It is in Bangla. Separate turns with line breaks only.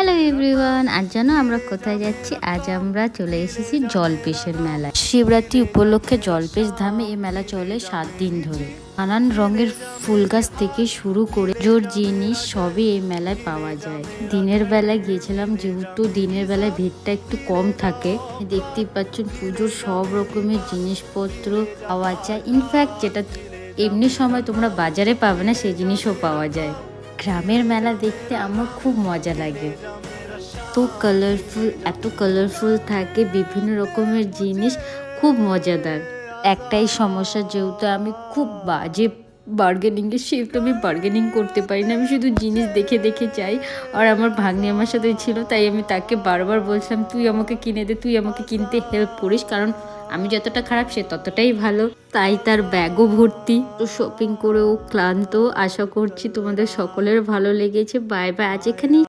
হ্যালো এভরিওয়ান, আজ জানো আমরা কোথায় যাচ্ছি? আজ আমরা চলে এসেছি জলপেশের মেলায়। শিবরাত্রি উপলক্ষে জলপেশ ধামে এই মেলা চলে 7 দিন ধরে। নানান রঙের ফুল গাছ থেকে শুরু করে জোর জিনিস সবই এই মেলায় পাওয়া যায়। দিনের বেলায় গিয়েছিলাম, যেহেতু দিনের বেলায় ভিড়টা একটু কম থাকে। দেখতেই পাচ্ছেন পুজোর সব রকমের জিনিসপত্র পাওয়া যায়। ইনফ্যাক্ট যেটা এমনি সময় তোমরা বাজারে পাবে না সেই জিনিসও পাওয়া যায়। গ্রামের মেলা দেখতে আমার খুব মজা লাগে। এত কালারফুল থাকে, বিভিন্ন রকমের জিনিস, খুব মজাদার। একটাই সমস্যা, যেহেতু আমি খুব বাজে বার্গেনিংয়ে, সেহেতু আমি বার্গেনিং করতে পারি না। আমি শুধু জিনিস দেখে দেখে চাই। আর আমার ভাগ্নি আমার সাথে ছিল, তাই আমি তাকে বারবার বলছিলাম তুই আমাকে কিনে দে, তুই আমাকে কিনতে হেল্প করিস, কারণ আমি যতটা খারাপ সে ততটাই ভালো। তাই তার ব্যাগও ভর্তি। তো শপিং করেও ক্লান্ত। আশা করছি তোমাদের সকলের ভালো লেগেছে। Bye bye. আজ এখানেই